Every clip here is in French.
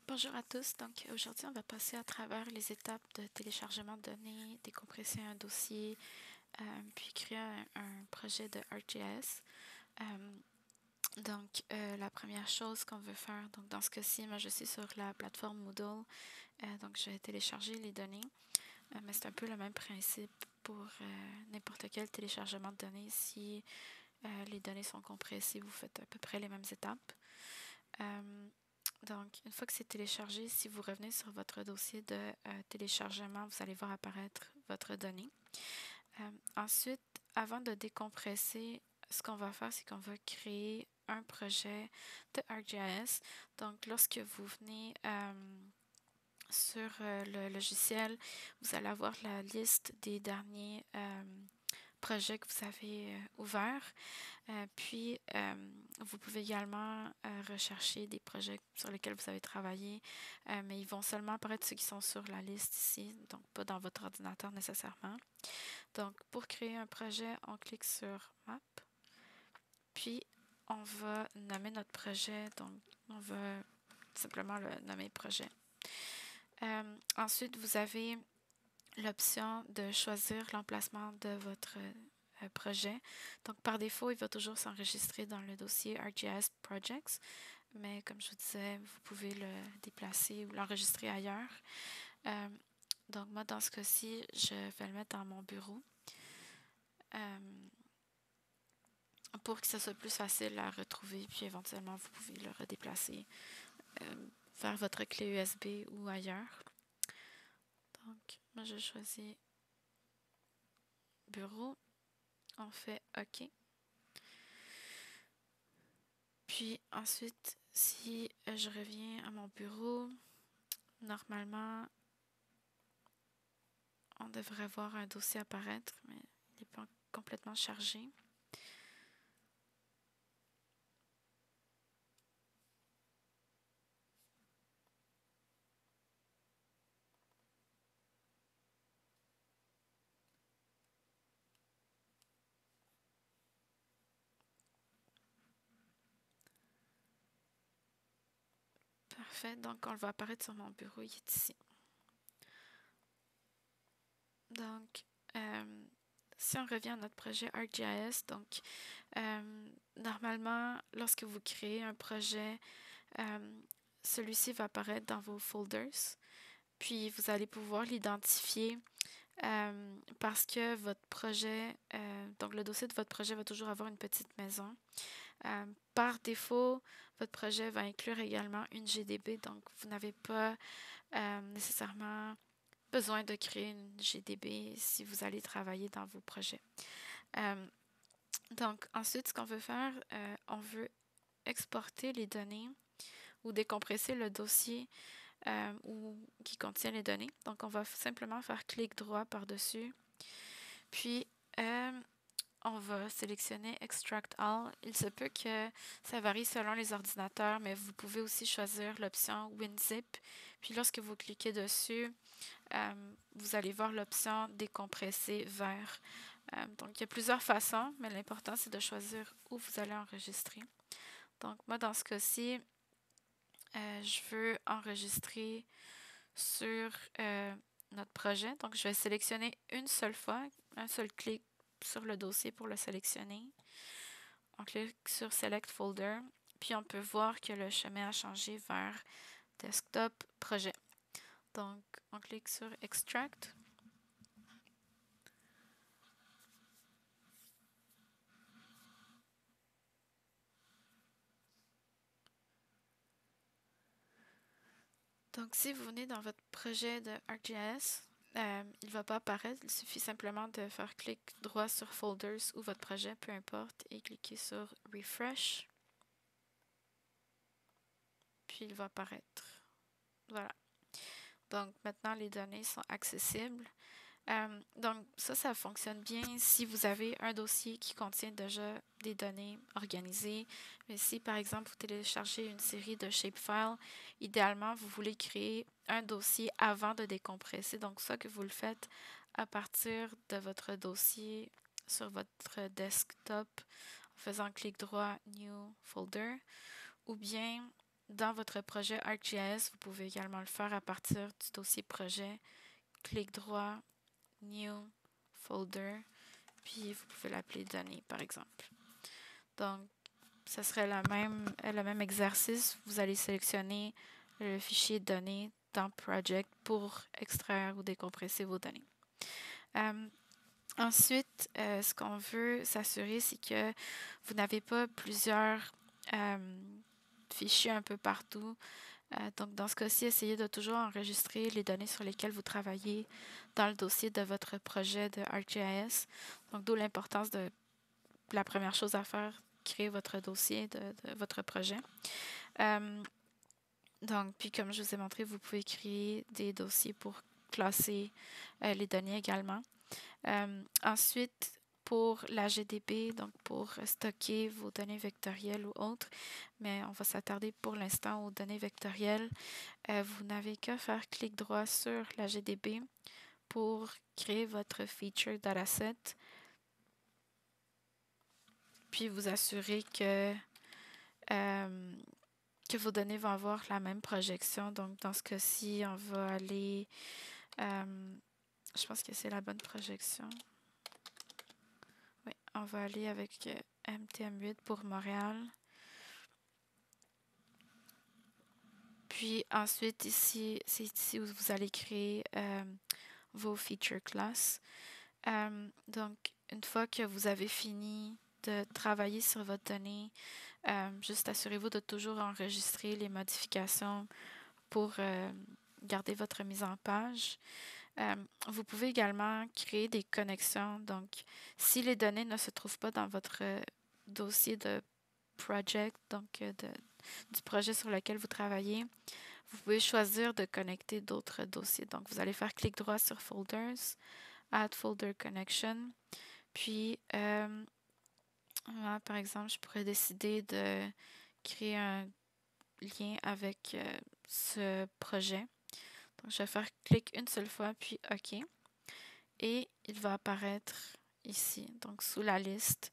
Bonjour à tous. Donc aujourd'hui, on va passer à travers les étapes de téléchargement de données, décompresser un dossier, puis créer un projet de ArcGIS. La première chose qu'on veut faire, donc dans ce cas-ci, moi je suis sur la plateforme Moodle, donc je vais télécharger les données, mais c'est un peu le même principe pour n'importe quel téléchargement de données. Si les données sont compressées, vous faites à peu près les mêmes étapes. Donc, une fois que c'est téléchargé, si vous revenez sur votre dossier de téléchargement, vous allez voir apparaître votre donnée. Ensuite, avant de décompresser, ce qu'on va faire, c'est qu'on va créer un projet de ArcGIS. Donc, lorsque vous venez sur le logiciel, vous allez avoir la liste des derniers projets que vous avez ouverts. Puis, vous pouvez également rechercher des projets sur lesquels vous avez travaillé, mais ils vont seulement apparaître ceux qui sont sur la liste ici, donc pas dans votre ordinateur nécessairement. Donc, pour créer un projet, on clique sur Map, puis on va nommer notre projet, donc on va simplement le nommer projet. Ensuite, vous avez l'option de choisir l'emplacement de votre projet. Donc, par défaut, il va toujours s'enregistrer dans le dossier ArcGIS Projects, mais comme je vous disais, vous pouvez le déplacer ou l'enregistrer ailleurs. Donc, moi, dans ce cas-ci, je vais le mettre dans mon bureau pour que ce soit plus facile à retrouver, puis éventuellement, vous pouvez le redéplacer vers votre clé USB ou ailleurs. Donc, moi, je choisis bureau. On fait OK. Puis ensuite, si je reviens à mon bureau, normalement, on devrait voir un dossier apparaître, mais il n'est pas complètement chargé. Parfait, donc on le voit apparaître sur mon bureau, il est ici. Donc, si on revient à notre projet ArcGIS, donc normalement, lorsque vous créez un projet, celui-ci va apparaître dans vos folders, puis vous allez pouvoir l'identifier parce que votre projet, donc le dossier de votre projet va toujours avoir une petite maison. Par défaut, votre projet va inclure également une GDB, donc vous n'avez pas nécessairement besoin de créer une GDB si vous allez travailler dans vos projets. Donc ensuite, ce qu'on veut faire, on veut exporter les données ou décompresser le dossier qui contient les données. Donc on va simplement faire clic droit par-dessus. Puis on va sélectionner Extract All. Il se peut que ça varie selon les ordinateurs, mais vous pouvez aussi choisir l'option WinZip. Puis lorsque vous cliquez dessus, vous allez voir l'option décompresser vers. Donc, il y a plusieurs façons, mais l'important, c'est de choisir où vous allez enregistrer. Donc, moi, dans ce cas-ci, je veux enregistrer sur notre projet. Donc, je vais sélectionner une seule fois, un seul clic sur le dossier pour le sélectionner. On clique sur Select Folder, puis on peut voir que le chemin a changé vers Desktop Projet. Donc, on clique sur Extract. Donc, si vous venez dans votre projet de ArcGIS, il ne va pas apparaître. Il suffit simplement de faire clic droit sur Folders ou votre projet, peu importe, et cliquer sur Refresh. Puis, il va apparaître. Voilà. Donc, maintenant, les données sont accessibles. Donc, ça fonctionne bien si vous avez un dossier qui contient déjà des données organisées. Mais si, par exemple, vous téléchargez une série de shapefiles, idéalement, vous voulez créer un dossier avant de décompresser. Donc, soit que vous le faites à partir de votre dossier sur votre desktop en faisant clic droit New Folder, ou bien dans votre projet ArcGIS, vous pouvez également le faire à partir du dossier projet. Clic droit, New, Folder, puis vous pouvez l'appeler Données, par exemple. Donc, ce serait le même exercice. Vous allez sélectionner le fichier données dans Project pour extraire ou décompresser vos données. Ensuite, ce qu'on veut s'assurer, c'est que vous n'avez pas plusieurs fichiers un peu partout. Donc, dans ce cas-ci, essayez de toujours enregistrer les données sur lesquelles vous travaillez dans le dossier de votre projet de ArcGIS. Donc, d'où l'importance de la première chose à faire, créer votre dossier de votre projet. Donc, puis comme je vous ai montré, vous pouvez créer des dossiers pour classer les données également. Ensuite, pour la GDB, donc pour stocker vos données vectorielles ou autres, mais on va s'attarder pour l'instant aux données vectorielles. Vous n'avez qu'à faire clic droit sur la GDB pour créer votre feature dataset, puis vous assurer que vos données vont avoir la même projection. Donc, dans ce cas-ci, on va aller... je pense que c'est la bonne projection. Oui, on va aller avec MTM8 pour Montréal. Puis ensuite, ici, c'est ici où vous allez créer vos feature classes. Donc, une fois que vous avez fini de travailler sur votre donnée, juste assurez-vous de toujours enregistrer les modifications pour garder votre mise en page. Vous pouvez également créer des connexions. Donc, si les données ne se trouvent pas dans votre dossier de project, donc du projet sur lequel vous travaillez, vous pouvez choisir de connecter d'autres dossiers. Donc, vous allez faire clic droit sur Folders, Add Folder Connection. Puis, par exemple, je pourrais décider de créer un lien avec ce projet. Donc, je vais faire clic une seule fois, puis OK. Et il va apparaître ici, donc sous la liste.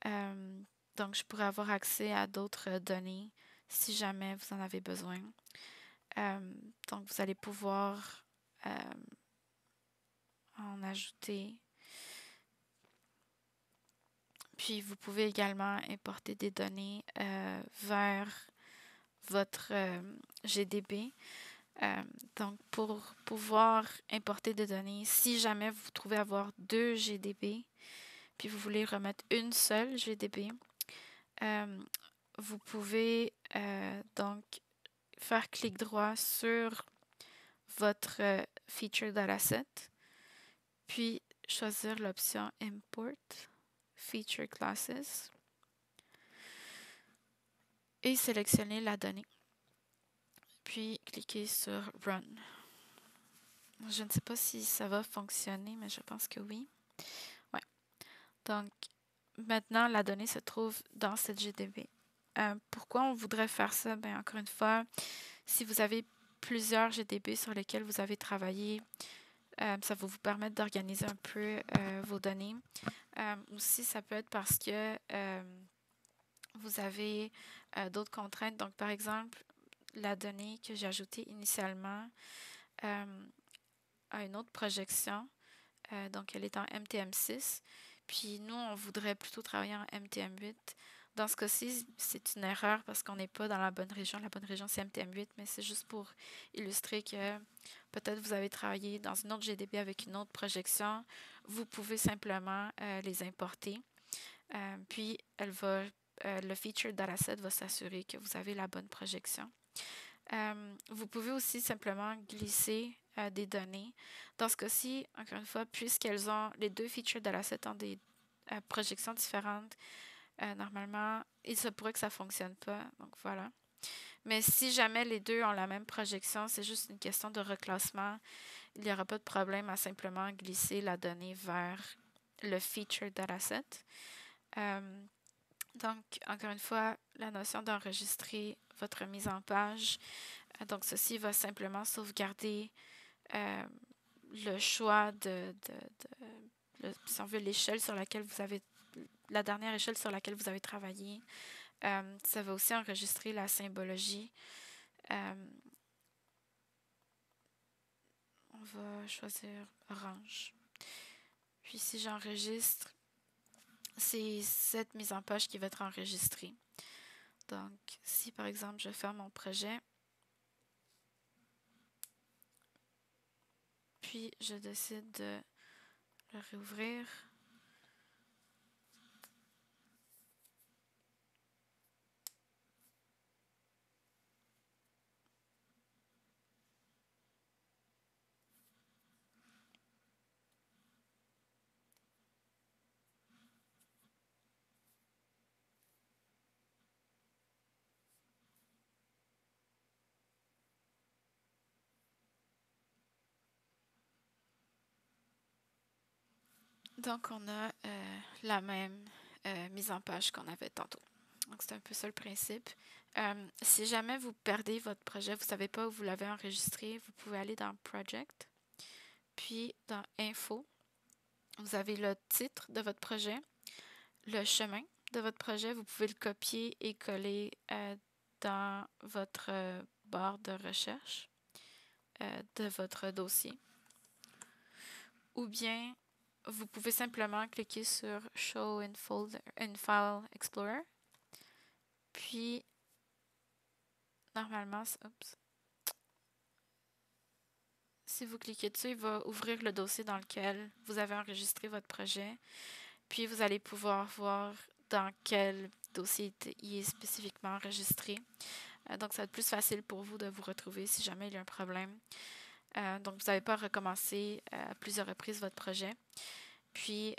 Donc, je pourrais avoir accès à d'autres données si jamais vous en avez besoin. Donc, vous allez pouvoir en ajouter. Puis, vous pouvez également importer des données vers votre GDB. Donc, pour pouvoir importer des données, si jamais vous trouvez avoir 2 GDB, puis vous voulez remettre une seule GDB, vous pouvez donc faire clic droit sur votre feature dataset, puis choisir l'option Import Feature Classes et sélectionner la donnée. Puis cliquez sur Run. Je ne sais pas si ça va fonctionner, mais je pense que oui. Ouais. Donc, maintenant, la donnée se trouve dans cette GDB. Pourquoi on voudrait faire ça? Bien, encore une fois, si vous avez plusieurs GDB sur lesquels vous avez travaillé, ça va vous permettre d'organiser un peu vos données. Aussi, ça peut être parce que vous avez d'autres contraintes. Donc, par exemple, la donnée que j'ai ajoutée initialement a une autre projection. Donc, elle est en MTM6. Puis, nous, on voudrait plutôt travailler en MTM8. Dans ce cas-ci, c'est une erreur parce qu'on n'est pas dans la bonne région. La bonne région, c'est MTM8, mais c'est juste pour illustrer que peut-être vous avez travaillé dans une autre GDB avec une autre projection. Vous pouvez simplement les importer. Puis, le feature dataset va s'assurer que vous avez la bonne projection. Vous pouvez aussi simplement glisser des données. Dans ce cas-ci, encore une fois, puisqu'elles ont les 2 features dataset ont des projections différentes, normalement, il se pourrait que ça ne fonctionne pas. Donc voilà. Mais si jamais les 2 ont la même projection, c'est juste une question de reclassement. Il n'y aura pas de problème à simplement glisser la donnée vers le feature dataset. Donc, encore une fois, la notion d'enregistrer votre mise en page. Donc, ceci va simplement sauvegarder le choix si on veut, l'échelle sur laquelle vous avez, la dernière échelle sur laquelle vous avez travaillé. Ça va aussi enregistrer la symbologie. On va choisir orange. Puis si j'enregistre, c'est cette mise en page qui va être enregistrée. Donc, si par exemple je ferme mon projet, puis je décide de le réouvrir, donc on a la même mise en page qu'on avait tantôt. Donc c'est un peu ça le principe. Si jamais vous perdez votre projet, vous ne savez pas où vous l'avez enregistré, vous pouvez aller dans Project, puis dans Info. Vous avez le titre de votre projet, le chemin de votre projet. Vous pouvez le copier et coller dans votre barre de recherche de votre dossier. Ou bien, vous pouvez simplement cliquer sur Show in File Explorer. Puis, normalement, si vous cliquez dessus, il va ouvrir le dossier dans lequel vous avez enregistré votre projet. Puis, vous allez pouvoir voir dans quel dossier il est spécifiquement enregistré. Donc, ça va être plus facile pour vous de vous retrouver si jamais il y a un problème. Donc, vous n'avez pas à recommencer à plusieurs reprises votre projet. Puis,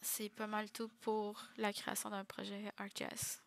c'est pas mal tout pour la création d'un projet ArcGIS.